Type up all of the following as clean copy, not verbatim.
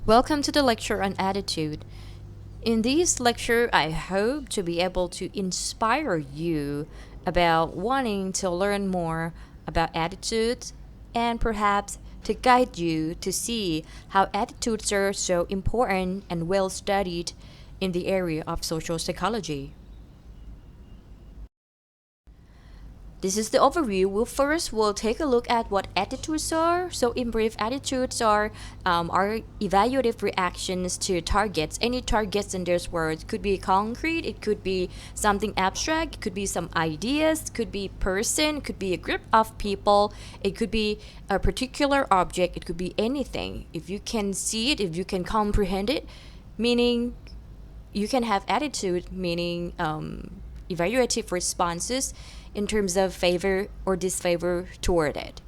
Welcome to the lecture on attitude. In this lecture, I hope to be able to inspire you about wanting to learn more about attitudes and perhaps to guide you to see how attitudes are so important and well studied in the area of social psychology. This is the overview. We'll take a look at what attitudes are. So, in brief, attitudes are evaluative reactions to targets. Any targets in this word could be concrete, it could be something abstract, it could be some ideas, it could be person, it could be a group of people, it could be a particular object, it could be anything. If you can see it, if you can comprehend it, meaning you can have attitude, meaning evaluative responses in terms of favor or disfavor toward it.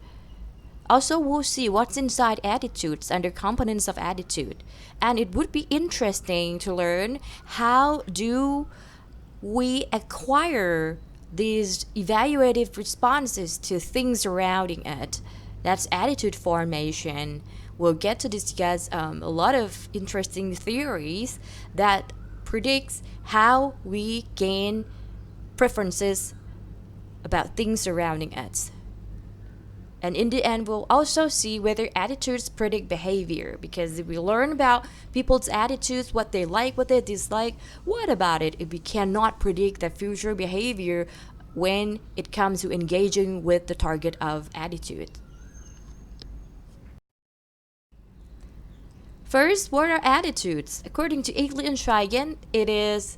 Also, we'll see what's inside attitudes under components of attitude. And it would be interesting to learn how do we acquire these evaluative responses to things surrounding it. That's attitude formation. We'll get to discuss a lot of interesting theories that predicts how we gain preferences about things surrounding us. And in the end, we'll also see whether attitudes predict behavior. Because if we learn about people's attitudes, what they like, what they dislike, what about it if we cannot predict their future behavior when it comes to engaging with the target of attitude? First, what are attitudes? According to Igley and Schweigen, it is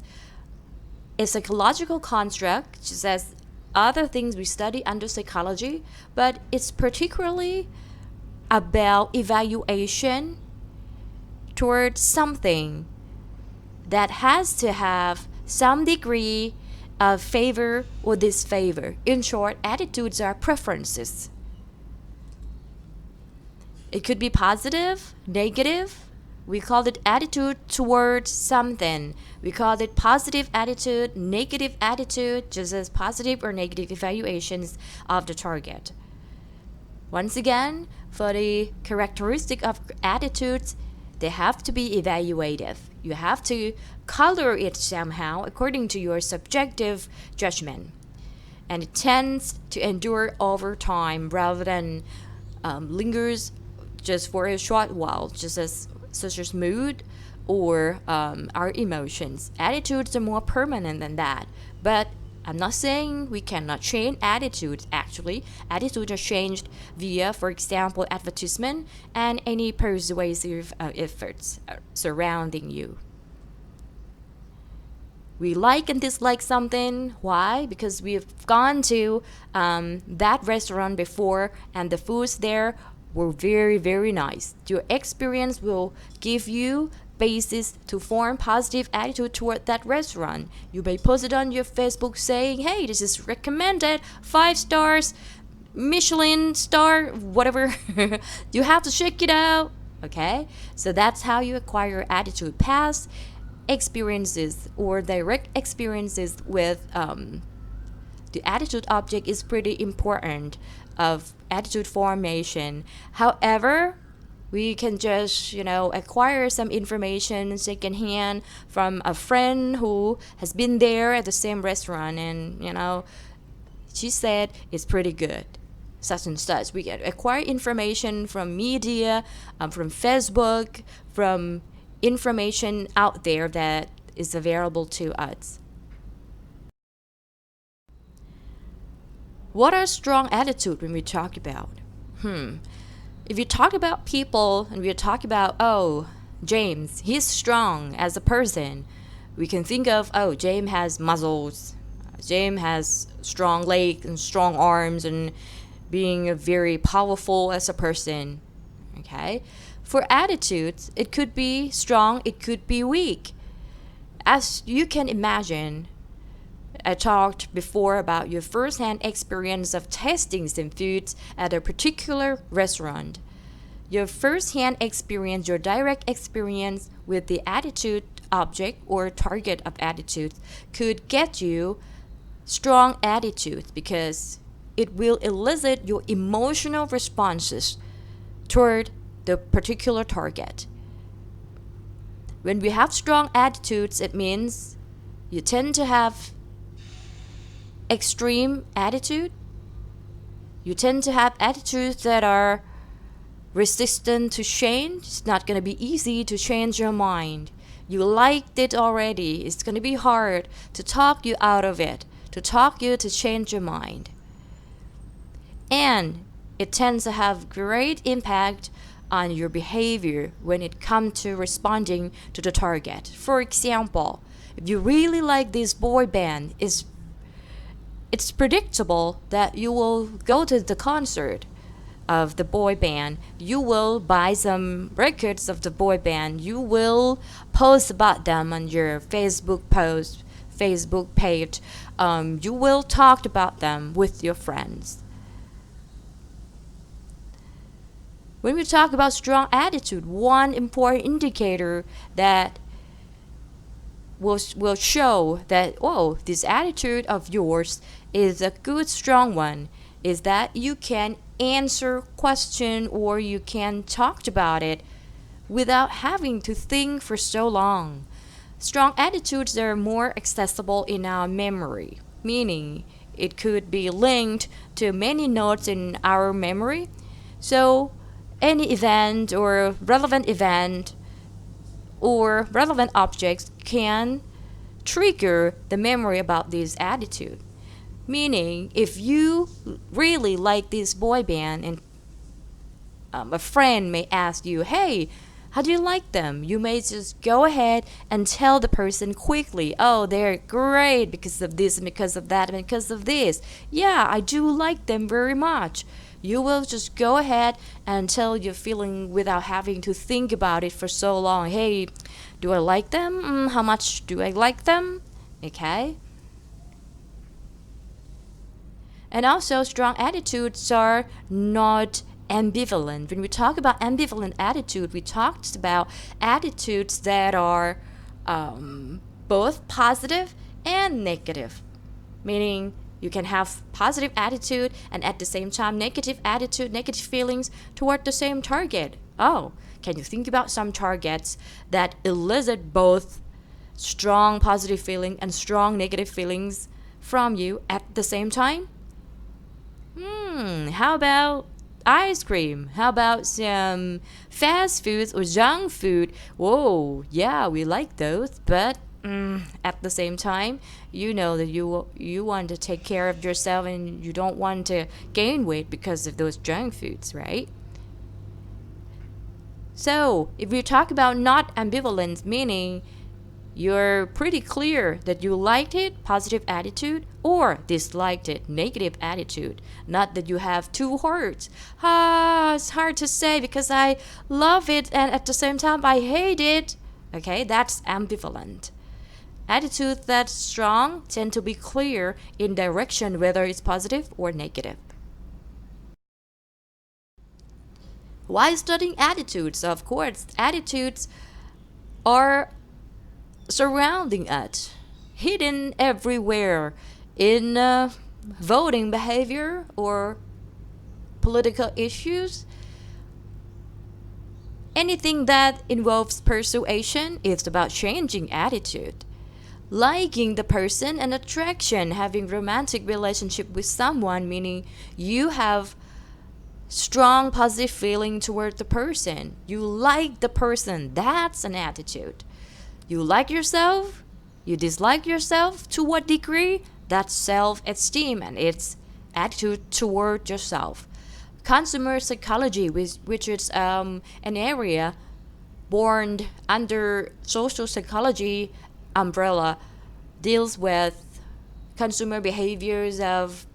a psychological construct, just as other things we study under psychology, but it's particularly about evaluation towards something that has to have some degree of favor or disfavor. In short, attitudes are preferences. It could be positive, negative. We call it attitude towards something. We call it positive attitude, negative attitude, just as positive or negative evaluations of the target. Once again, for the characteristic of attitudes, they have to be evaluative. You have to color it somehow according to your subjective judgment. And it tends to endure over time rather than lingers just for a short while, just as such as mood or our emotions. Attitudes are more permanent than that. But I'm not saying we cannot change attitudes. Actually, attitudes are changed via, for example, advertisement and any persuasive efforts surrounding you. We like and dislike something. Why? Because we've gone to that restaurant before and the foods there were very, very nice. Your experience will give you basis to form positive attitude toward that restaurant. You may post it on your Facebook saying, hey, this is recommended, 5 stars, Michelin star, whatever. You have to check it out. Okay? So that's how you acquire attitude. Past experiences or direct experiences with the attitude object is pretty important of attitude formation. However, we can just, acquire some information secondhand from a friend who has been there at the same restaurant and, she said it's pretty good. Such and such. We can acquire information from media, from Facebook, from information out there that is available to us. What are strong attitude when we talk about? If you talk about people and we talk about, James, he's strong as a person, we can think of, James has muscles, James has strong legs and strong arms and being very powerful as a person. Okay? For attitudes, it could be strong, it could be weak. As you can imagine, I talked before about your first-hand experience of tasting some foods at a particular restaurant. Your first-hand experience, your direct experience with the attitude object or target of attitude could get you strong attitudes because it will elicit your emotional responses toward the particular target. When we have strong attitudes, it means you tend to have extreme attitude. You tend to have attitudes that are resistant to change. It's not going to be easy to change your mind. You liked it already. It's going to be hard to talk you out of it, to talk you to change your mind. And it tends to have great impact on your behavior when it comes to responding to the target. For example, if you really like this boy band, it's predictable that you will go to the concert of the boy band. You will buy some records of the boy band. You will post about them on your Facebook page. You will talk about them with your friends. When we talk about strong attitude, one important indicator that will show that, oh, this attitude of yours is a good strong one, is that you can answer question or you can talk about it without having to think for so long. Strong attitudes are more accessible in our memory, meaning it could be linked to many nodes in our memory. So any event or relevant objects can trigger the memory about this attitude. Meaning, if you really like this boy band and a friend may ask you, hey, how do you like them? You may just go ahead and tell the person quickly, oh, they're great because of this and because of that and because of this. Yeah, I do like them very much. You will just go ahead and tell your feeling without having to think about it for so long. Hey, do I like them? How much do I like them? Okay. And also, strong attitudes are not ambivalent. When we talk about ambivalent attitude, we talked about attitudes that are both positive and negative. Meaning, you can have positive attitude and at the same time negative attitude, negative feelings toward the same target. Oh, can you think about some targets that elicit both strong positive feeling and strong negative feelings from you at the same time? How about ice cream? How about some fast foods or junk food? Whoa, yeah, we like those, but at the same time, you know that you want to take care of yourself and you don't want to gain weight because of those junk foods, right? So, if we talk about not ambivalent, meaning you're pretty clear that you liked it, positive attitude, or disliked it, negative attitude. Not that you have two hearts. It's hard to say because I love it and at the same time I hate it. Okay, that's ambivalent. Attitudes that's strong tend to be clear in direction whether it's positive or negative. Why studying attitudes? Of course, attitudes are surrounding us, hidden everywhere in voting behavior or political issues. Anything that involves persuasion is about changing attitude. Liking the person and attraction, having romantic relationship with someone, meaning you have strong positive feeling toward the person. You like the person. That's an attitude. You like yourself, you dislike yourself, to what degree? That's self-esteem and it's attitude toward yourself. Consumer psychology, which is an area born under social psychology umbrella, deals with consumer behaviors of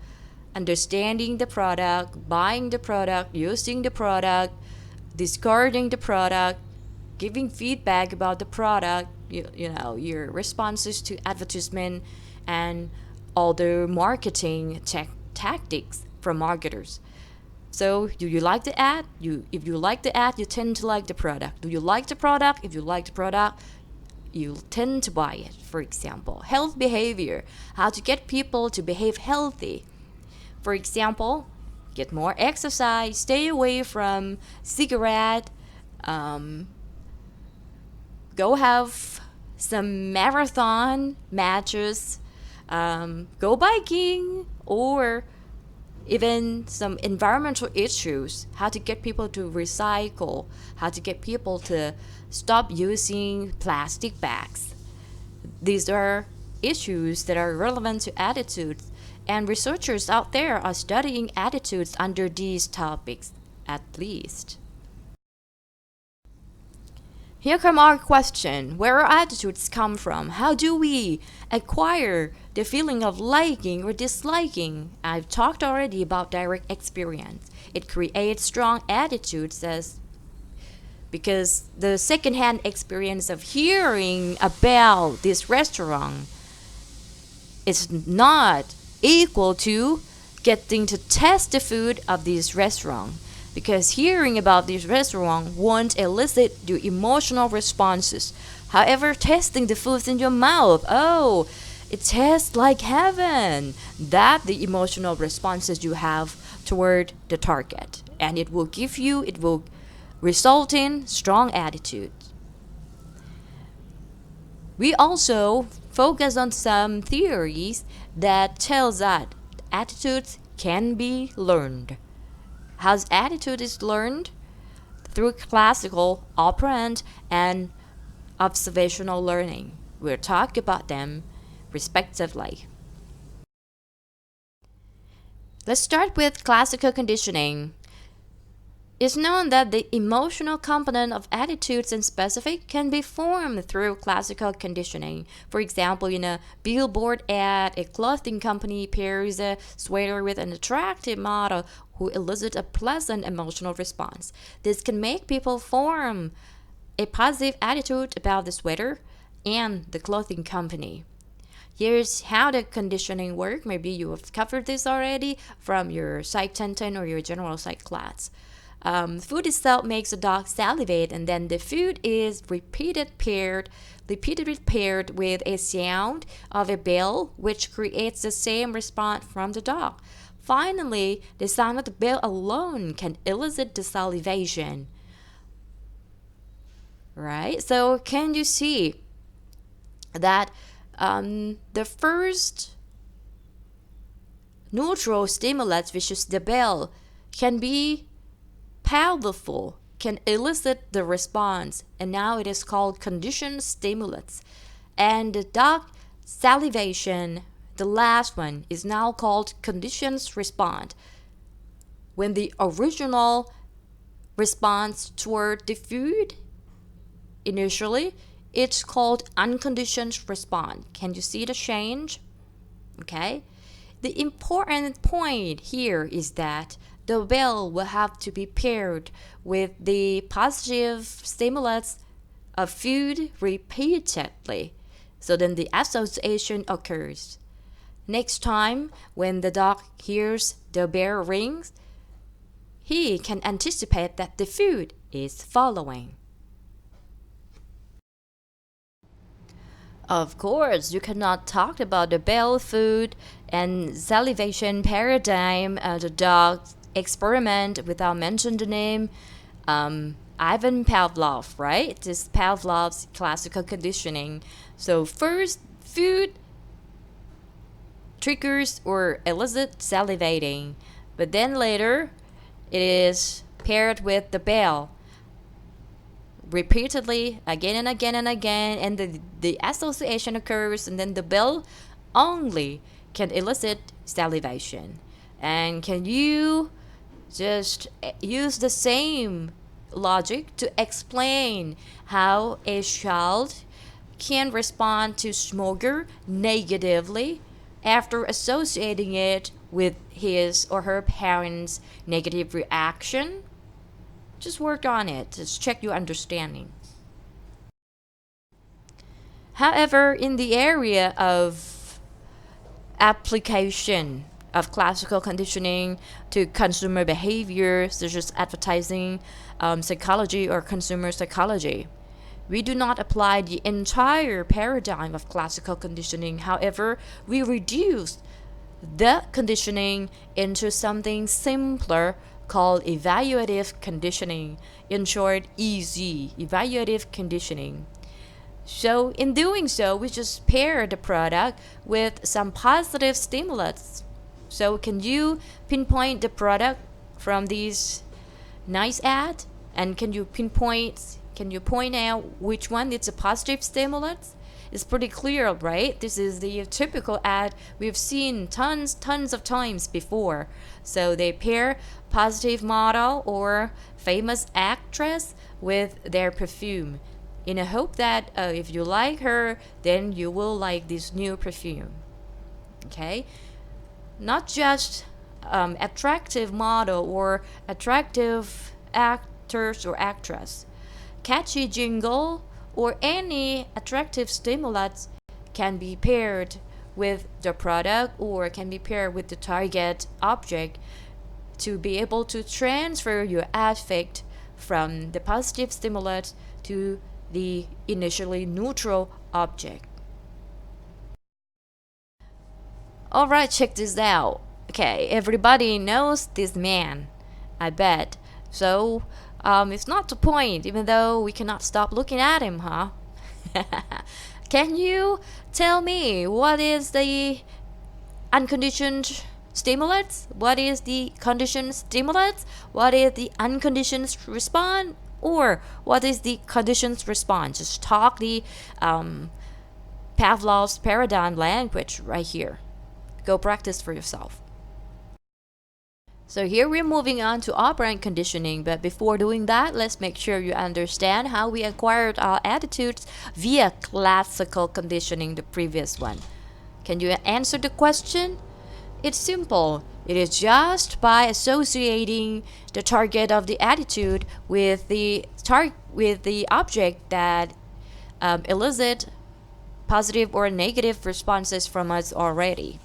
understanding the product, buying the product, using the product, discarding the product, giving feedback about the product, you know, your responses to advertisement and all the marketing tactics from marketers. So, do you like the ad? If you like the ad, you tend to like the product. Do you like the product? If you like the product, you tend to buy it. For example, health behavior, how to get people to behave healthy. For example, get more exercise, stay away from cigarette, go have some marathon matches, go biking, or even some environmental issues, how to get people to recycle, how to get people to stop using plastic bags. These are issues that are relevant to attitudes, and researchers out there are studying attitudes under these topics, at least. Here come our question. Where our attitudes come from? How do we acquire the feeling of liking or disliking? I've talked already about direct experience. It creates strong attitudes as because the secondhand experience of hearing about this restaurant is not equal to getting to test the food of this restaurant, because hearing about this restaurant won't elicit your emotional responses. However, tasting the foods in your mouth, oh, it tastes like heaven. That the emotional responses you have toward the target, and it will result in strong attitude. We also focus on some theories that tells that attitudes can be learned. How attitude is learned? Through classical, operant, and observational learning. We'll talk about them respectively. Let's start with classical conditioning. It's known that the emotional component of attitudes and specific can be formed through classical conditioning. For example, in a billboard ad, a clothing company pairs a sweater with an attractive model who elicits a pleasant emotional response. This can make people form a positive attitude about the sweater and the clothing company. Here's how the conditioning works. Maybe you have covered this already from your Psych 1010 or your general psych class. Food itself makes the dog salivate, and then the food is repeatedly paired with a sound of a bell, which creates the same response from the dog. Finally, the sound of the bell alone can elicit the salivation. Right? So, can you see that the first neutral stimulus, which is the bell, can be powerful, can elicit the response, and now it is called conditioned stimulus. And the dog salivation, the last one, is now called conditioned response. When the original response toward the food initially, it's called unconditioned response. Can you see the change? Okay. The important point here is that the bell will have to be paired with the positive stimulus of food repeatedly. So then the association occurs. Next time, when the dog hears the bell rings, he can anticipate that the food is following. Of course, you cannot talk about the bell food and salivation paradigm, the dog experiment without mentioning the name Ivan Pavlov, right? This is Pavlov's classical conditioning. So first, food triggers or elicit salivating, but then later it is paired with the bell repeatedly again and again and again, and the association occurs, and then the bell only can elicit salivation. And can you just use the same logic to explain how a child can respond to smoker negatively after associating it with his or her parents' negative reaction? Just work on it. Just check your understanding. However, in the area of application of classical conditioning to consumer behavior, such as advertising, psychology, or consumer psychology, we do not apply the entire paradigm of classical conditioning. However, we reduce the conditioning into something simpler called evaluative conditioning. In short, EZ, evaluative conditioning. So in doing so, we just pair the product with some positive stimulus. So can you pinpoint the product from these nice ad? And can you point out which one is a positive stimulus? It's pretty clear, right? This is the typical ad we've seen tons of times before. So they pair positive model or famous actress with their perfume in a hope that if you like her, then you will like this new perfume. Okay? Not just attractive model or attractive actors or actress. Catchy jingle or any attractive stimulus can be paired with the product or can be paired with the target object to be able to transfer your affect from the positive stimulus to the initially neutral object. Alright, check this out. Okay, everybody knows this man, I bet. So, it's not the point, even though we cannot stop looking at him, huh? Can you tell me what is the unconditioned stimulus? What is the conditioned stimulus? What is the unconditioned response? Or what is the conditioned response? Just talk the Pavlov's paradigm language right here. Go practice for yourself. So here we're moving on to operant conditioning, but before doing that, let's make sure you understand how we acquired our attitudes via classical conditioning, the previous one. Can you answer the question? It's simple. It is just by associating the target of the attitude with the object that elicit positive or negative responses from us already.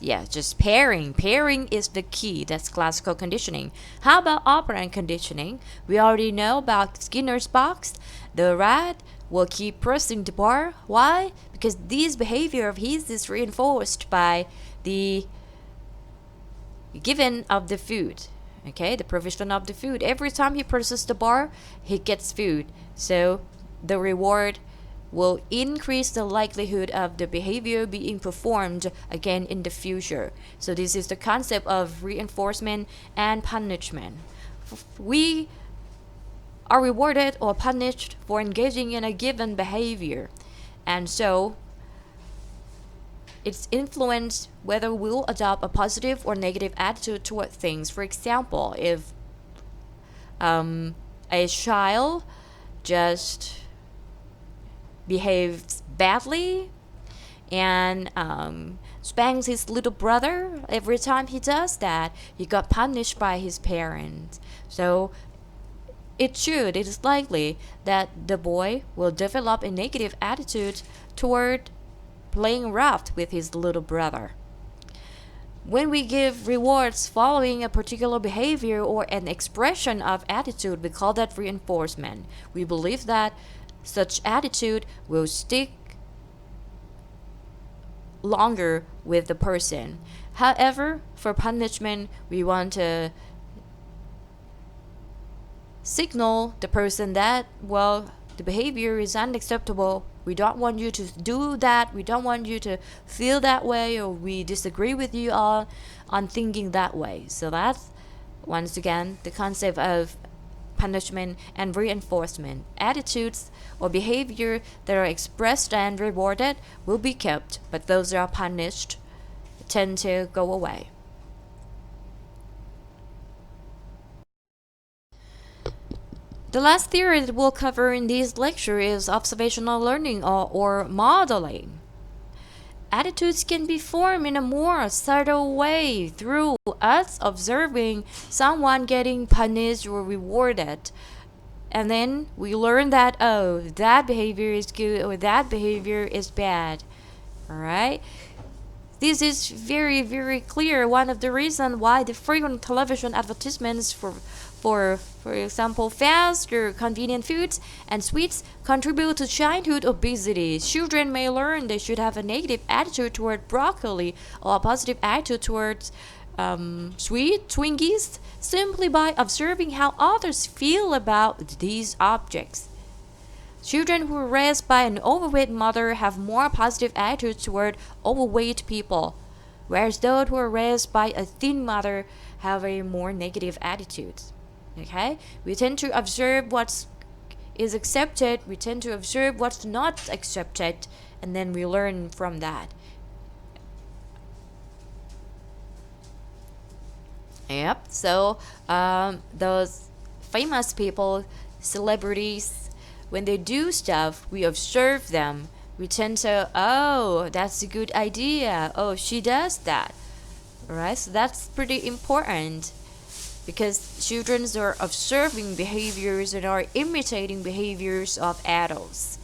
Yeah, just pairing. Pairing is the key. That's classical conditioning. How about operant conditioning? We already know about Skinner's box. The rat will keep pressing the bar. Why? Because this behavior of his is reinforced by the given of the food. Okay, the provision of the food. Every time he presses the bar, he gets food. So the reward will increase the likelihood of the behavior being performed again in the future. So this is the concept of reinforcement and punishment. We are rewarded or punished for engaging in a given behavior, and so it's influenced whether we'll adopt a positive or negative attitude toward things. For example, if a child just behaves badly and spanks his little brother, every time he does that, he got punished by his parents. So it is likely that the boy will develop a negative attitude toward playing rough with his little brother. When we give rewards following a particular behavior or an expression of attitude, we call that reinforcement. We believe that such attitude will stick longer with the person. However, for punishment, we want to signal the person that, well, the behavior is unacceptable. We don't want you to do that. We don't want you to feel that way, or we disagree with you on thinking that way. So that's, once again, the concept of punishment and reinforcement. Attitudes or behavior that are expressed and rewarded will be kept, but those that are punished tend to go away. The last theory that we'll cover in this lecture is observational learning or modeling. Attitudes can be formed in a more subtle way through us observing someone getting punished or rewarded. And then we learn that, oh, that behavior is good or that behavior is bad. Alright? This is very, very clear. One of the reasons why the frequent television advertisements for example, fast or convenient foods and sweets contribute to childhood obesity. Children may learn they should have a negative attitude toward broccoli or a positive attitude towards sweet Twinkies simply by observing how others feel about these objects. Children who are raised by an overweight mother have more positive attitudes toward overweight people, whereas those who are raised by a thin mother have a more negative attitudes. Okay? We tend to observe what is accepted, we tend to observe what's not accepted, and then we learn from that. Yep. So those famous people, celebrities, when they do stuff, we observe them. We tend to, oh, that's a good idea. Oh, she does that. Right? So that's pretty important because children are observing behaviors and are imitating behaviors of adults.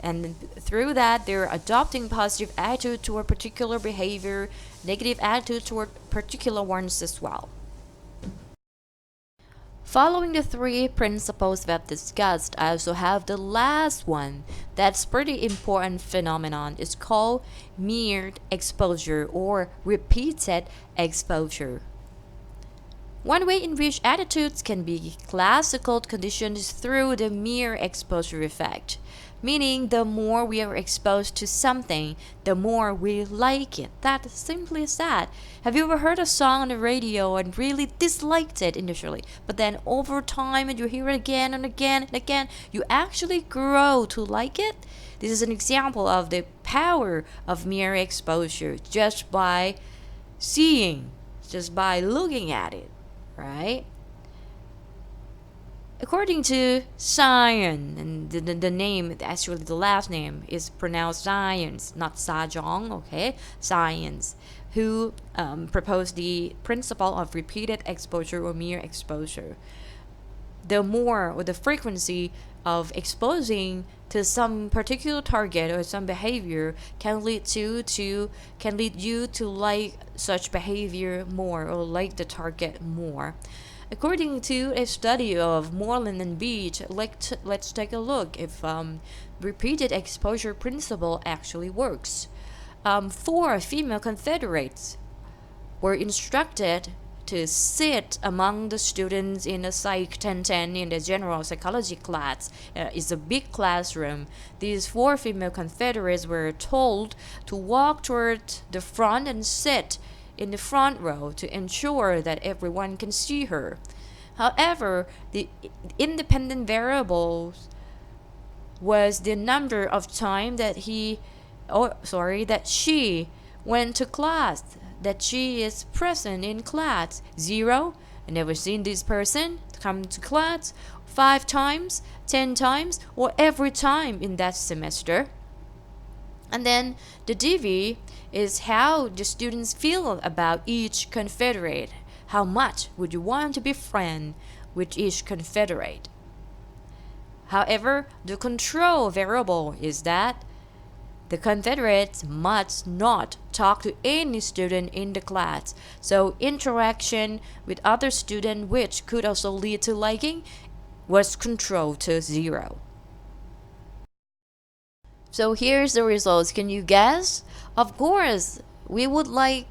And through that, they're adopting positive attitude toward particular behavior, negative attitude toward particular ones as well. Following the three principles we've discussed, I also have the last one that's pretty important phenomenon. It's called mirrored exposure or repeated exposure. One way in which attitudes can be classical conditioned is through the mere exposure effect, meaning the more we are exposed to something, the more we like it. That simply as that. Have you ever heard a song on the radio and really disliked it initially, but then over time and you hear it again and again and again, you actually grow to like it? This is an example of the power of mere exposure just by seeing, just by looking at it. Right? According to science, and the name, actually the last name is pronounced science, not Sajong, okay? Science, who proposed the principle of repeated exposure or mere exposure. The more or the frequency of exposing to some particular target or some behavior can lead you to like such behavior more or like the target more. According to a study of Moreland and Beach, let's take a look if repeated exposure principle actually works. 4 female Confederates were instructed to sit among the students in a Psych 1010 in the general psychology class. It's a big classroom. These 4 female Confederates were told to walk toward the front and sit in the front row to ensure that everyone can see her. However, the independent variable was the number of time that she went to class, that she is present in class. 0, I never seen this person come to class 5 times, 10 times, or every time in that semester. And then the DV is how the students feel about each Confederate. How much would you want to be friend with each Confederate? However, the control variable is that the Confederates must not talk to any student in the class. So interaction with other students, which could also lead to liking, was controlled to 0. So here's the results. Can you guess? Of course, we would like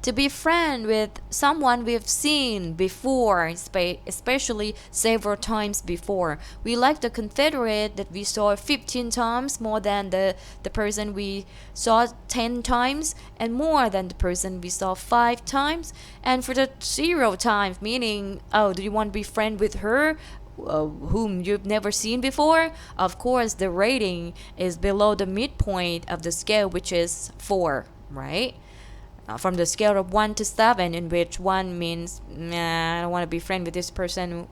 to be friends with someone we've seen before, especially several times before. We like the Confederate that we saw 15 times more than the person we saw 10 times and more than the person we saw 5 times. And for the 0 times, meaning, oh, do you want to be friends with her? Whom you've never seen before? Of course, the rating is below the midpoint of the scale, which is 4, right? From the scale of 1 to 7, in which 1 means I don't want to be friend with this person,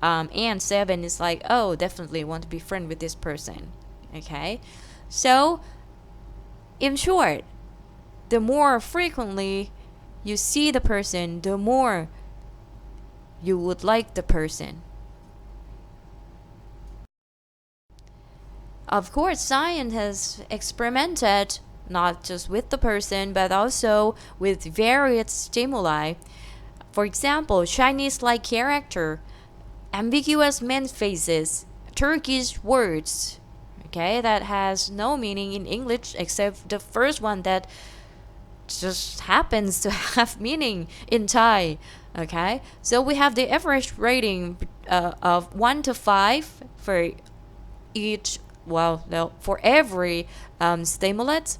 and 7 is like, oh, definitely want to be friend with this person. Okay, so in short, the more frequently you see the person, the more you would like the person. Of course, science has experimented not just with the person but also with various stimuli. For example, Chinese-like character, ambiguous men faces, Turkish words, okay, that has no meaning in English except the first one that just happens to have meaning in Thai. Okay, so we have the average rating of 1 to 5 for each, well, no, for every stimulus,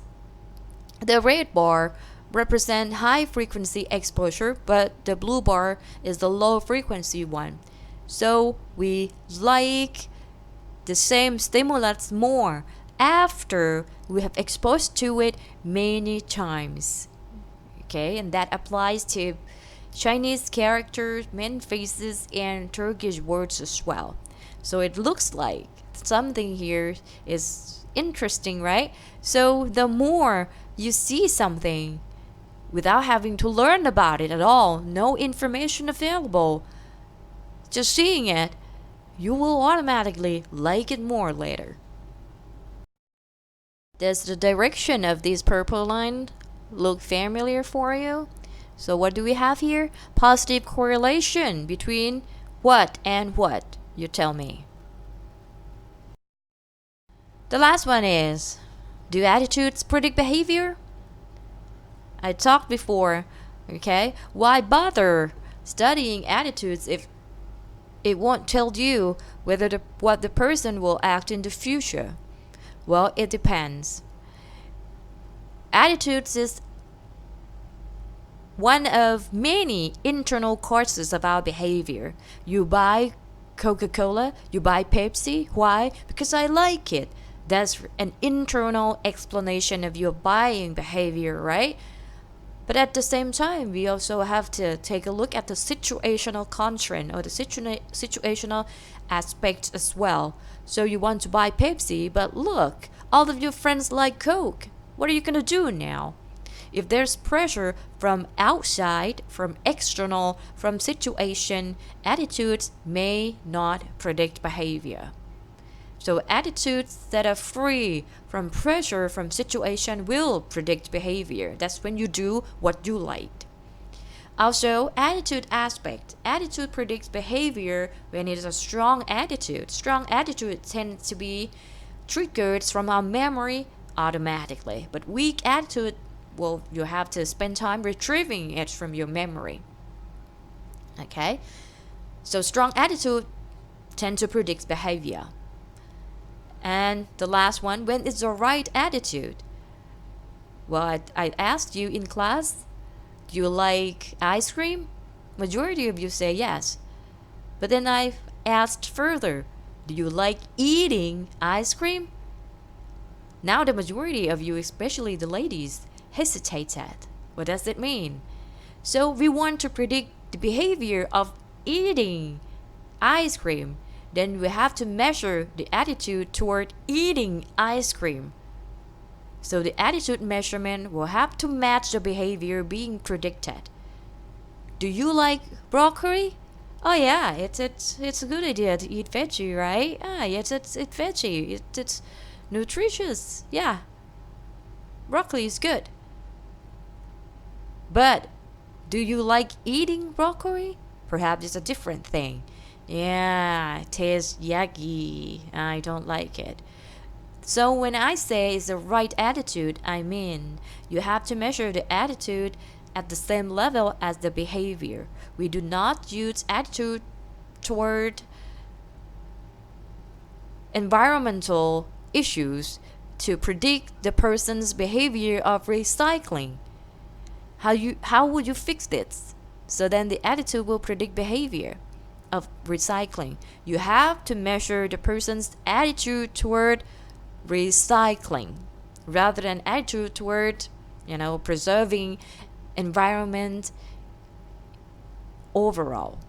the red bar represent high frequency exposure, but the blue bar is the low frequency one. So we like the same stimulus more after we have exposed to it many times. Okay, and that applies to Chinese characters, men faces, and Turkish words as well. So it looks like something here is interesting, right? So the more you see something without having to learn about it at all, no information available, just seeing it, you will automatically like it more later. Does the direction of this purple line look familiar for you? So what do we have here? Positive correlation between what and what? You tell me. The last one is, do attitudes predict behavior? I talked before, okay? Why bother studying attitudes if it won't tell you whether what the person will act in the future? Well, it depends. Attitudes is one of many internal causes of our behavior. You buy Coca-Cola, you buy Pepsi. Why? Because I like it. That's an internal explanation of your buying behavior, right? But at the same time, we also have to take a look at the situational constraint or the situational aspect as well. So you want to buy Pepsi, but look, all of your friends like Coke. What are you going to do now? If there's pressure from outside, from external, from situation, attitudes may not predict behavior. So attitudes that are free from pressure from situation will predict behavior. That's when you do what you like. Also, attitude aspect. Attitude predicts behavior when it is a strong attitude. Strong attitude tends to be triggered from our memory automatically. But weak attitude, well, you have to spend time retrieving it from your memory. Okay? So strong attitude tend to predict behavior. And the last one, when is the right attitude? Well, I asked you in class, do you like ice cream? Majority of you say yes. But then I asked further, do you like eating ice cream? Now the majority of you, especially the ladies, hesitated. What does it mean? So we want to predict the behavior of eating ice cream. Then we have to measure the attitude toward eating ice cream. So the attitude measurement will have to match the behavior being predicted. Do you like broccoli? Oh yeah, it's a good idea to eat veggie, right? Ah, yes, it's veggie. It's nutritious. Yeah, broccoli is good. But do you like eating broccoli? Perhaps it's a different thing. Yeah, it tastes yucky. I don't like it. So when I say it's the right attitude, I mean you have to measure the attitude at the same level as the behavior. We do not use attitude toward environmental issues to predict the person's behavior of recycling. How would you fix this? So then the attitude will predict behavior of recycling. You have to measure the person's attitude toward recycling rather than attitude toward, preserving environment overall.